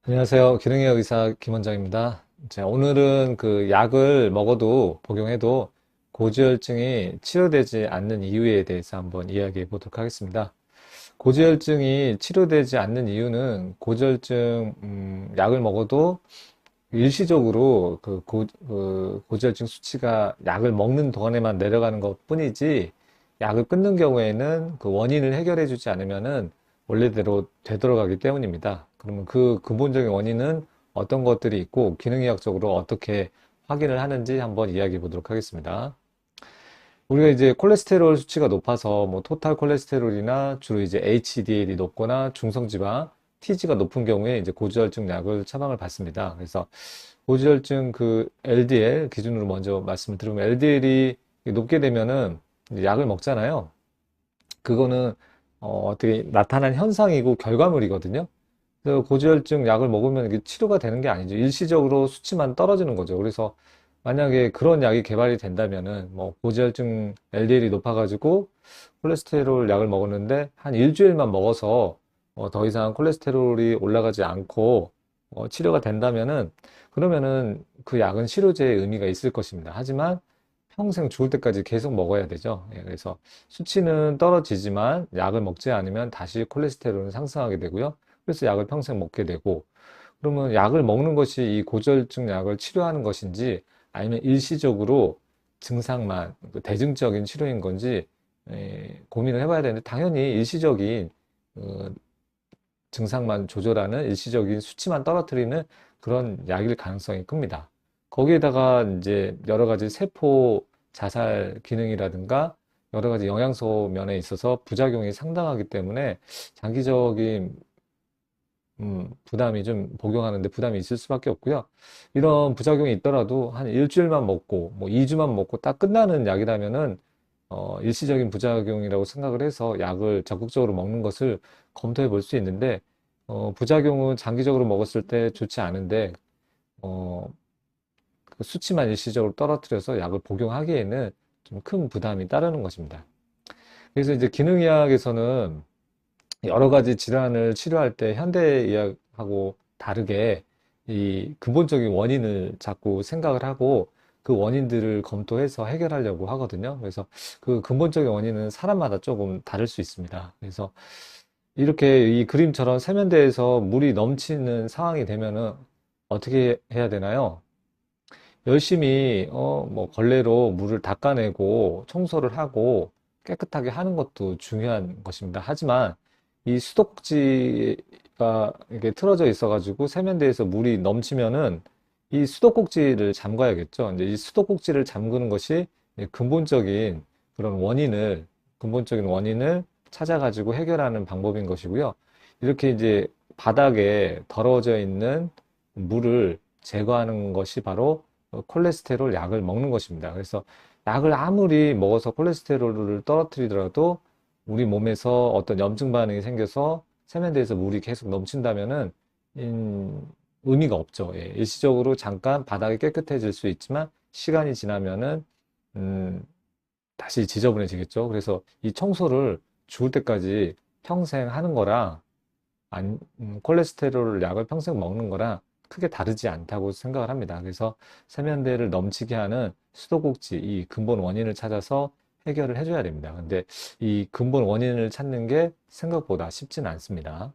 안녕하세요. 기능의학 의사 김원장입니다. 자, 오늘은 그 약을 먹어도 복용해도 고지혈증이 치료되지 않는 이유에 대해서 한번 이야기해 보도록 하겠습니다. 고지혈증이 치료되지 않는 이유는 고지혈증 약을 먹어도 일시적으로 그 고지혈증 수치가 약을 먹는 동안에만 내려가는 것 뿐이지 약을 끊는 경우에는 그 원인을 해결해 주지 않으면은 원래대로 되돌아가기 때문입니다. 그러면 그 근본적인 원인은 어떤 것들이 있고 기능의학적으로 어떻게 확인을 하는지 한번 이야기해 보도록 하겠습니다. 우리가 이제 콜레스테롤 수치가 높아서 뭐 토탈 콜레스테롤이나 주로 이제 HDL이 높거나 중성지방, TG가 높은 경우에 이제 고지혈증 약을 처방을 받습니다. 그래서 고지혈증 그 LDL 기준으로 먼저 말씀을 드리면 LDL이 높게 되면은 이제 약을 먹잖아요. 그거는 어떻게 나타난 현상이고 결과물이거든요. 그래서 고지혈증 약을 먹으면 이게 치료가 되는 게 아니죠. 일시적으로 수치만 떨어지는 거죠. 그래서 만약에 그런 약이 개발이 된다면은 뭐 고지혈증 LDL이 높아가지고 콜레스테롤 약을 먹었는데 한 일주일만 먹어서 더 이상 콜레스테롤이 올라가지 않고 치료가 된다면은 그러면은 그 약은 치료제의 의미가 있을 것입니다. 하지만 평생 죽을 때까지 계속 먹어야 되죠. 예, 그래서 수치는 떨어지지만 약을 먹지 않으면 다시 콜레스테롤은 상승하게 되고요. 그래서 약을 평생 먹게 되고, 그러면 약을 먹는 것이 이 고지혈증 약을 치료하는 것인지 아니면 일시적으로 증상만 그 대증적인 치료인 건지 고민을 해봐야 되는데 당연히 일시적인 어, 증상만 조절하는 일시적인 수치만 떨어뜨리는 그런 약일 가능성이 큽니다. 거기에다가 이제 여러 가지 세포 자살 기능이라든가 여러 가지 영양소 면에 있어서 부작용이 상당하기 때문에 장기적인 부담이 좀 복용하는데 부담이 있을 수밖에 없고요. 이런 부작용이 있더라도 한 일주일만 먹고 뭐 2주만 먹고 딱 끝나는 약이라면은 일시적인 부작용이라고 생각을 해서 약을 적극적으로 먹는 것을 검토해 볼 수 있는데 부작용은 장기적으로 먹었을 때 좋지 않은데 어, 그 수치만 일시적으로 떨어뜨려서 약을 복용하기에는 좀 큰 부담이 따르는 것입니다. 그래서 이제 기능의학에서는 여러 가지 질환을 치료할 때 현대의학하고 다르게 이 근본적인 원인을 자꾸 생각을 하고 그 원인들을 검토해서 해결하려고 하거든요. 그래서 그 근본적인 원인은 사람마다 조금 다를 수 있습니다. 그래서 이렇게 이 그림처럼 세면대에서 물이 넘치는 상황이 되면은 어떻게 해야 되나요? 열심히 뭐 걸레로 물을 닦아내고 청소를 하고 깨끗하게 하는 것도 중요한 것입니다. 하지만 이 수도꼭지가 이게 틀어져 있어가지고 세면대에서 물이 넘치면은 이 수도꼭지를 잠가야겠죠. 이제 이 수도꼭지를 잠그는 것이 근본적인 그런 근본적인 원인을 찾아가지고 해결하는 방법인 것이고요. 이렇게 이제 바닥에 더러워져 있는 물을 제거하는 것이 바로 콜레스테롤 약을 먹는 것입니다. 그래서 약을 아무리 먹어서 콜레스테롤을 떨어뜨리더라도 우리 몸에서 어떤 염증 반응이 생겨서 세면대에서 물이 계속 넘친다면은 의미가 없죠. 예, 일시적으로 잠깐 바닥이 깨끗해질 수 있지만 시간이 지나면은 음, 다시 지저분해지겠죠. 그래서 이 청소를 죽을 때까지 평생 하는 거랑 콜레스테롤 약을 평생 먹는 거랑 크게 다르지 않다고 생각을 합니다. 그래서 세면대를 넘치게 하는 수도꼭지, 이 근본 원인을 찾아서 해결을 해줘야 됩니다. 근데 이 근본 원인을 찾는 게 생각보다 쉽지는 않습니다.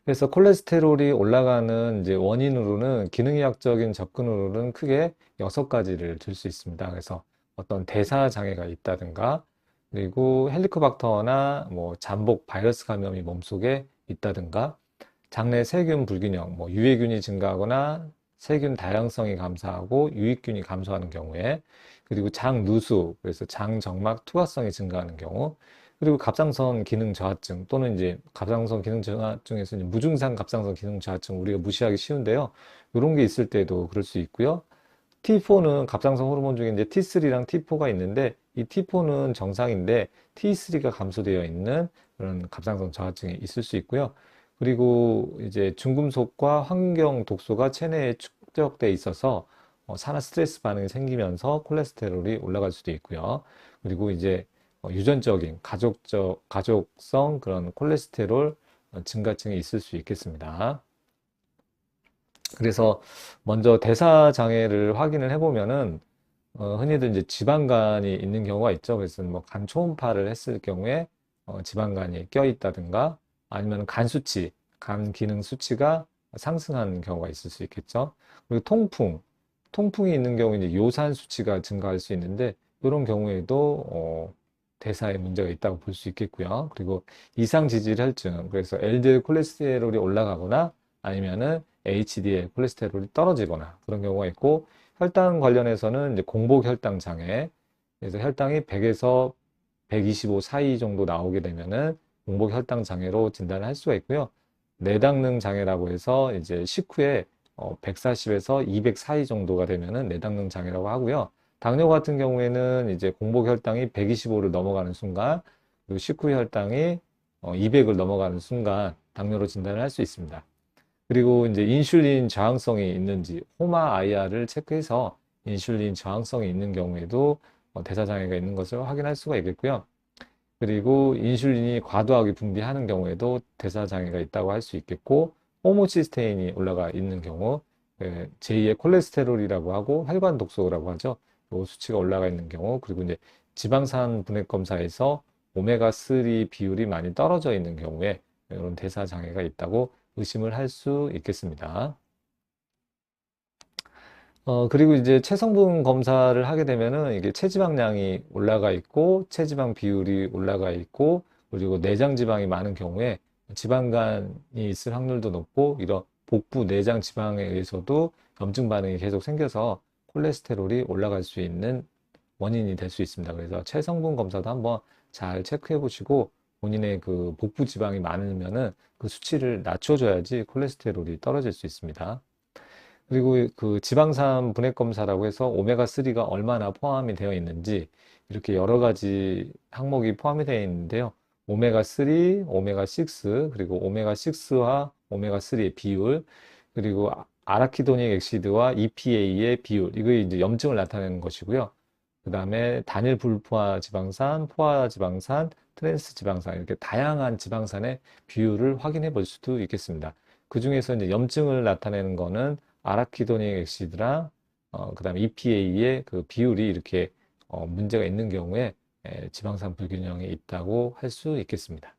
그래서 콜레스테롤이 올라가는 이제 원인으로는 기능의학적인 접근으로는 크게 6가지를 들 수 있습니다. 그래서 어떤 대사 장애가 있다든가 그리고 헬리코박터나 뭐 잠복 바이러스 감염이 몸속에 있다든가 장내 세균 불균형, 뭐 유해균이 증가하거나 세균 다양성이 감소하고 유익균이 감소하는 경우에 그리고 장 누수, 그래서 장 정막 투과성이 증가하는 경우 그리고 갑상선 기능 저하증 또는 이제 갑상선 기능 저하증에서 이제 무증상 갑상선 기능 저하증 우리가 무시하기 쉬운데요. 이런 게 있을 때도 그럴 수 있고요. T4는 갑상선 호르몬 중에 이제 T3랑 T4가 있는데 이 T4는 정상인데 T3가 감소되어 있는 그런 갑상선 저하증이 있을 수 있고요. 그리고 이제 중금속과 환경 독소가 체내에 축적돼 있어서 산화 스트레스 반응이 생기면서 콜레스테롤이 올라갈 수도 있고요. 그리고 이제 유전적인 가족성 그런 콜레스테롤 증가증이 있을 수 있겠습니다. 그래서 먼저 대사 장애를 확인을 해보면은 흔히들 이제 지방간이 있는 경우가 있죠. 그래서 뭐 간 초음파를 했을 경우에 지방간이 껴 있다든가 아니면 간 수치, 간 기능 수치가 상승하는 경우가 있을 수 있겠죠. 그리고 통풍이 있는 경우 이제 요산 수치가 증가할 수 있는데 이런 경우에도 대사에 문제가 있다고 볼 수 있겠고요. 그리고 이상 지질 혈증, 그래서 LDL 콜레스테롤이 올라가거나 아니면은 HDL 콜레스테롤이 떨어지거나 그런 경우가 있고 혈당 관련해서는 이제 공복 혈당 장애, 그래서 혈당이 100에서 125 사이 정도 나오게 되면은 공복 혈당 장애로 진단을 할 수가 있고요. 내당능 장애라고 해서 이제 식후에 140에서 200 사이 정도가 되면은 내당능 장애라고 하고요. 당뇨 같은 경우에는 이제 공복 혈당이 125를 넘어가는 순간, 그리고 식후 혈당이 200을 넘어가는 순간 당뇨로 진단을 할 수 있습니다. 그리고 이제 인슐린 저항성이 있는지 호마 IR을 체크해서 인슐린 저항성이 있는 경우에도 대사 장애가 있는 것을 확인할 수가 있겠고요. 그리고 인슐린이 과도하게 분비하는 경우에도 대사 장애가 있다고 할 수 있겠고 호모시스테인이 올라가 있는 경우 제2의 콜레스테롤이라고 하고 혈관 독소라고 하죠. 이 수치가 올라가 있는 경우 그리고 이제 지방산 분해 검사에서 오메가3 비율이 많이 떨어져 있는 경우에 이런 대사 장애가 있다고 의심을 할 수 있겠습니다. 그리고 이제 체성분 검사를 하게 되면은 이게 체지방량이 올라가 있고, 체지방 비율이 올라가 있고, 그리고 내장 지방이 많은 경우에 지방간이 있을 확률도 높고, 이런 복부 내장 지방에 의해서도 염증 반응이 계속 생겨서 콜레스테롤이 올라갈 수 있는 원인이 될 수 있습니다. 그래서 체성분 검사도 한번 잘 체크해 보시고, 본인의 그 복부 지방이 많으면은 그 수치를 낮춰줘야지 콜레스테롤이 떨어질 수 있습니다. 그리고 그 지방산 분해 검사라고 해서 오메가3가 얼마나 포함이 되어 있는지 이렇게 여러 가지 항목이 포함이 되어 있는데요. 오메가3, 오메가6, 그리고 오메가6와 오메가3의 비율, 그리고 아라키도닉 액시드와 EPA의 비율, 이거 이제 염증을 나타내는 것이고요. 그 다음에 단일 불포화 지방산, 포화 지방산, 트랜스 지방산, 이렇게 다양한 지방산의 비율을 확인해 볼 수도 있겠습니다. 그 중에서 이제 염증을 나타내는 거는 아라키도닉 액시드랑 그다음에 EPA의 그 비율이 이렇게 문제가 있는 경우에 지방산 불균형이 있다고 할 수 있겠습니다.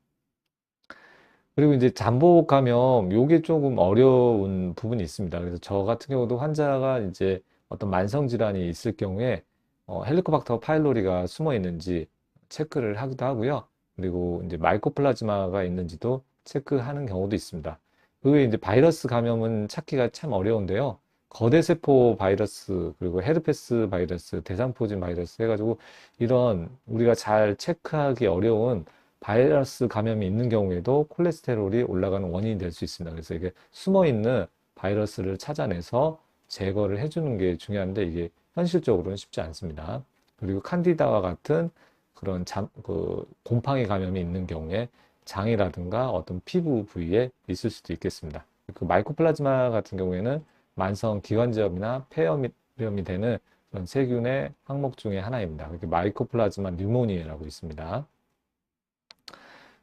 그리고 이제 잠복 감염 요게 조금 어려운 부분이 있습니다. 그래서 저 같은 경우도 환자가 이제 어떤 만성 질환이 있을 경우에 헬리코박터 파일로리가 숨어 있는지 체크를 하기도 하고요. 그리고 이제 마이코플라즈마가 있는지도 체크하는 경우도 있습니다. 그 외에 이제 바이러스 감염은 찾기가 참 어려운데요. 거대세포 바이러스, 그리고 헤르페스 바이러스, 대상포진 바이러스 해가지고 이런 우리가 잘 체크하기 어려운 바이러스 감염이 있는 경우에도 콜레스테롤이 올라가는 원인이 될 수 있습니다. 그래서 이게 숨어 있는 바이러스를 찾아내서 제거를 해주는 게 중요한데 이게 현실적으로는 쉽지 않습니다. 그리고 칸디다와 같은 그런 곰팡이 감염이 있는 경우에 장이라든가 어떤 피부 부위에 있을 수도 있겠습니다. 그 마이코플라즈마 같은 경우에는 만성 기관지염이나 폐염이 되는 그런 세균의 항목 중에 하나입니다. 마이코플라즈마 뉴모니아라고 있습니다.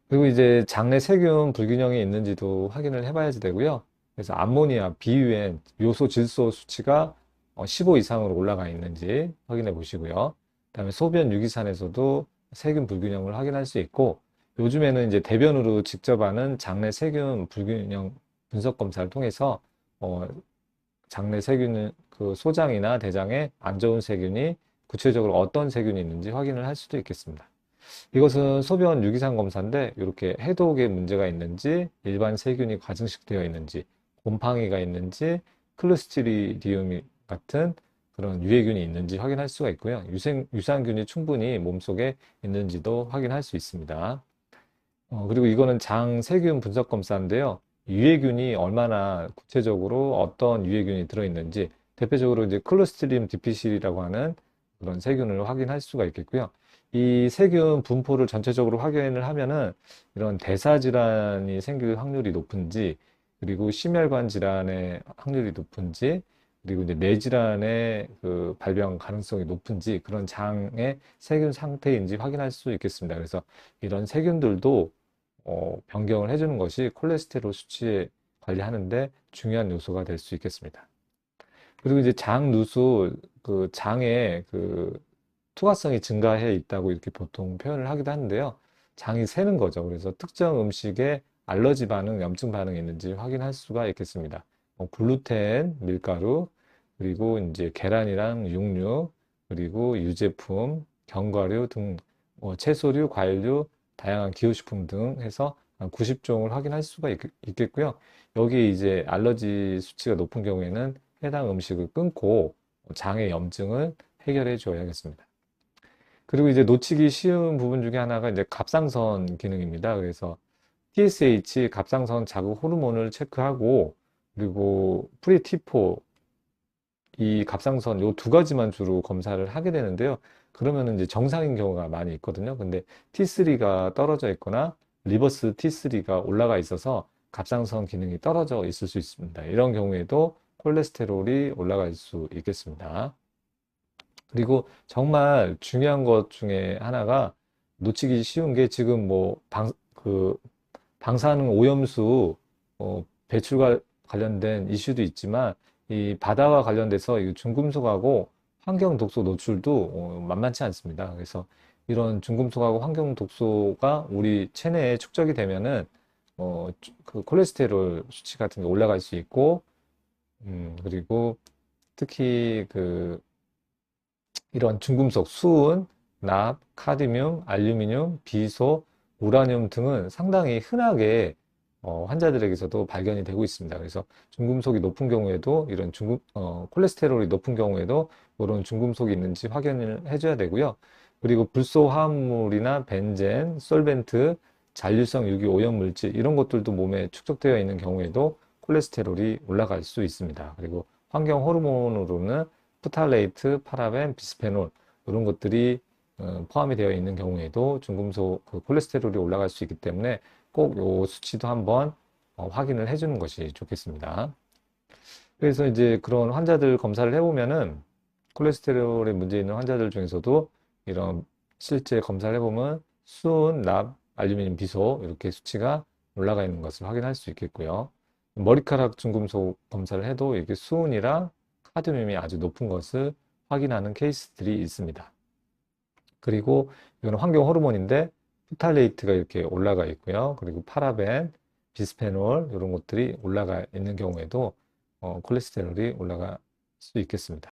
그리고 이제 장내 세균 불균형이 있는지도 확인을 해봐야지 되고요. 그래서 암모니아, 비유엔, 요소 질소 수치가 15 이상으로 올라가 있는지 확인해 보시고요. 그다음에 소변 유기산에서도 세균 불균형을 확인할 수 있고 요즘에는 이제 대변으로 직접 하는 장내 세균 불균형 분석 검사를 통해서 장내 세균은 그 소장이나 대장에 안 좋은 세균이 구체적으로 어떤 세균이 있는지 확인을 할 수도 있겠습니다. 이것은 소변 유기산 검사인데 이렇게 해독에 문제가 있는지 일반 세균이 과증식되어 있는지 곰팡이가 있는지 클로스트리디움 같은 그런 유해균이 있는지 확인할 수가 있고요. 유산균이 충분히 몸속에 있는지도 확인할 수 있습니다. 그리고 이거는 장 세균 분석 검사인데요. 유해균이 얼마나 구체적으로 어떤 유해균이 들어있는지 대표적으로 이제 클로스트리디움 디피실이라고 하는 그런 세균을 확인할 수가 있겠고요. 이 세균 분포를 전체적으로 확인을 하면은 이런 대사 질환이 생길 확률이 높은지 그리고 심혈관 질환의 확률이 높은지 그리고 이제 뇌 질환의 그 발병 가능성이 높은지 그런 장의 세균 상태인지 확인할 수 있겠습니다. 그래서 이런 세균들도 변경을 해주는 것이 콜레스테롤 수치에 관리하는데 중요한 요소가 될 수 있겠습니다. 그리고 이제 장누수, 그 장에 그 투과성이 증가해 있다고 이렇게 보통 표현을 하기도 하는데요. 장이 새는 거죠. 그래서 특정 음식에 알러지 반응, 염증 반응이 있는지 확인할 수가 있겠습니다. 글루텐, 밀가루, 그리고 이제 계란이랑 육류, 그리고 유제품, 견과류 등 채소류, 과일류, 다양한 기호식품 등 해서 한 90종을 확인할 수가 있겠고요. 여기에 이제 알러지 수치가 높은 경우에는 해당 음식을 끊고 장의 염증을 해결해 줘야겠습니다. 그리고 이제 놓치기 쉬운 부분 중에 하나가 이제 갑상선 기능입니다. 그래서 TSH, 갑상선 자극 호르몬을 체크하고, 그리고 프리T4, 이 갑상선 요 두 가지만 주로 검사를 하게 되는데요. 그러면은 이제 정상인 경우가 많이 있거든요. 근데 T3가 떨어져 있거나 리버스 T3가 올라가 있어서 갑상선 기능이 떨어져 있을 수 있습니다. 이런 경우에도 콜레스테롤이 올라갈 수 있겠습니다. 그리고 정말 중요한 것 중에 하나가 놓치기 쉬운 게 지금 뭐 방사능 오염수 배출과 관련된 이슈도 있지만 이 바다와 관련돼서 이 중금속하고 환경 독소 노출도 만만치 않습니다. 그래서 이런 중금속하고 환경 독소가 우리 체내에 축적이 되면은 그 콜레스테롤 수치 같은 게 올라갈 수 있고 그리고 특히 그 이런 중금속, 수은, 납, 카드뮴, 알루미늄, 비소, 우라늄 등은 상당히 흔하게 환자들에게서도 발견이 되고 있습니다. 그래서 중금속이 높은 경우에도 콜레스테롤이 높은 경우에도 이런 중금속이 있는지 확인을 해줘야 되고요. 그리고 불소 화합물이나 벤젠, 솔벤트, 잔류성 유기 오염 물질 이런 것들도 몸에 축적되어 있는 경우에도 콜레스테롤이 올라갈 수 있습니다. 그리고 환경 호르몬으로는 프탈레이트, 파라벤, 비스페놀 이런 것들이 포함이 되어 있는 경우에도 중금속 콜레스테롤이 올라갈 수 있기 때문에 꼭 요 수치도 한번 확인을 해주는 것이 좋겠습니다. 그래서 이제 그런 환자들 검사를 해보면은 콜레스테롤에 문제 있는 환자들 중에서도 이런 실제 검사를 해보면 수은, 납, 알루미늄, 비소 이렇게 수치가 올라가 있는 것을 확인할 수 있겠고요. 머리카락 중금속 검사를 해도 이게 수은이랑 카드뮴이 아주 높은 것을 확인하는 케이스들이 있습니다. 그리고 이건 환경 호르몬인데 프탈레이트가 이렇게 올라가 있고요. 그리고 파라벤, 비스페놀 이런 것들이 올라가 있는 경우에도 콜레스테롤이 올라갈 수 있겠습니다.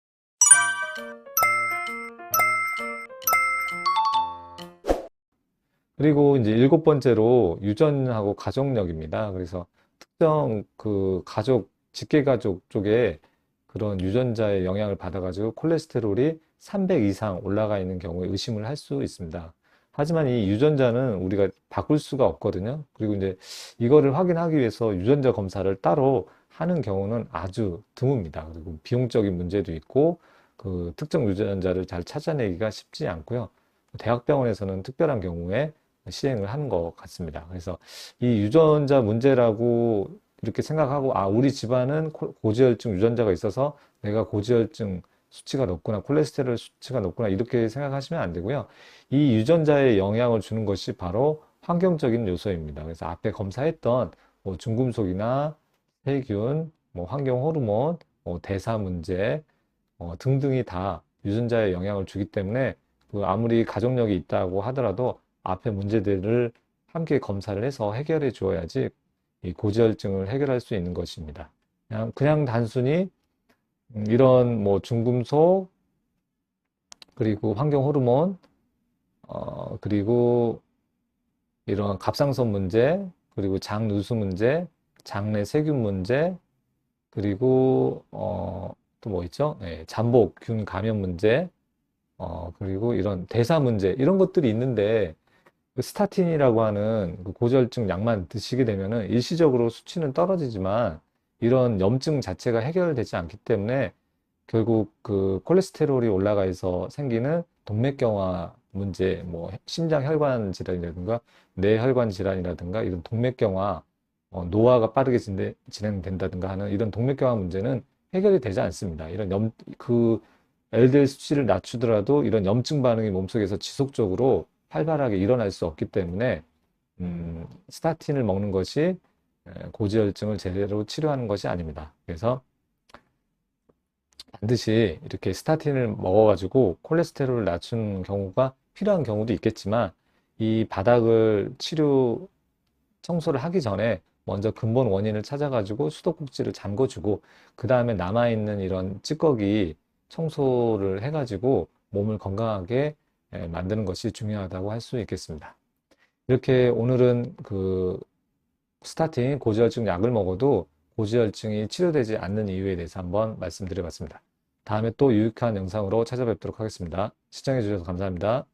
그리고 이제 일곱 번째로 유전하고 가족력입니다. 그래서 특정 그 가족, 직계가족 쪽에 그런 유전자의 영향을 받아가지고 콜레스테롤이 300 이상 올라가 있는 경우에 의심을 할 수 있습니다. 하지만 이 유전자는 우리가 바꿀 수가 없거든요. 그리고 이제 이거를 확인하기 위해서 유전자 검사를 따로 하는 경우는 아주 드뭅니다. 그리고 비용적인 문제도 있고 그 특정 유전자를 잘 찾아내기가 쉽지 않고요. 대학병원에서는 특별한 경우에 시행을 하는 것 같습니다. 그래서 이 유전자 문제라고 이렇게 생각하고 우리 집안은 고지혈증 유전자가 있어서 내가 고지혈증 수치가 높구나, 콜레스테롤 수치가 높구나 이렇게 생각하시면 안 되고요. 이 유전자에 영향을 주는 것이 바로 환경적인 요소입니다. 그래서 앞에 검사했던 뭐 중금속이나 세균, 뭐 환경 호르몬, 대사 문제 등등이 다 유전자에 영향을 주기 때문에 아무리 가족력이 있다고 하더라도 앞에 문제들을 함께 검사를 해서 해결해 주어야지 이 고지혈증을 해결할 수 있는 것입니다. 그냥 단순히 이런 뭐 중금속 그리고 환경 호르몬 그리고 이런 갑상선 문제 그리고 장 누수 문제 장내 세균 문제 그리고 또 뭐 있죠? 네, 잠복균 감염 문제 그리고 이런 대사 문제 이런 것들이 있는데 그 스타틴이라고 하는 그 고지혈증 약만 드시게 되면은 일시적으로 수치는 떨어지지만 이런 염증 자체가 해결되지 않기 때문에 결국 그 콜레스테롤이 올라가 있어 생기는 동맥경화 문제, 뭐 심장 혈관 질환이라든가 뇌혈관 질환이라든가 이런 동맥경화, 노화가 빠르게 진행된다든가 하는 이런 동맥경화 문제는 해결이 되지 않습니다. 이런 LDL 수치를 낮추더라도 이런 염증 반응이 몸속에서 지속적으로 활발하게 일어날 수 없기 때문에 스타틴을 먹는 것이 고지혈증을 제대로 치료하는 것이 아닙니다. 그래서 반드시 이렇게 스타틴을 먹어가지고 콜레스테롤을 낮추는 경우가 필요한 경우도 있겠지만 이 바닥을 청소를 하기 전에 먼저 근본 원인을 찾아가지고 수도꼭지를 잠궈주고 그 다음에 남아있는 이런 찌꺼기 청소를 해가지고 몸을 건강하게 만드는 것이 중요하다고 할 수 있겠습니다. 이렇게 오늘은 그 스타틴 고지혈증 약을 먹어도 고지혈증이 치료되지 않는 이유에 대해서 한번 말씀드려봤습니다. 다음에 또 유익한 영상으로 찾아뵙도록 하겠습니다. 시청해주셔서 감사합니다.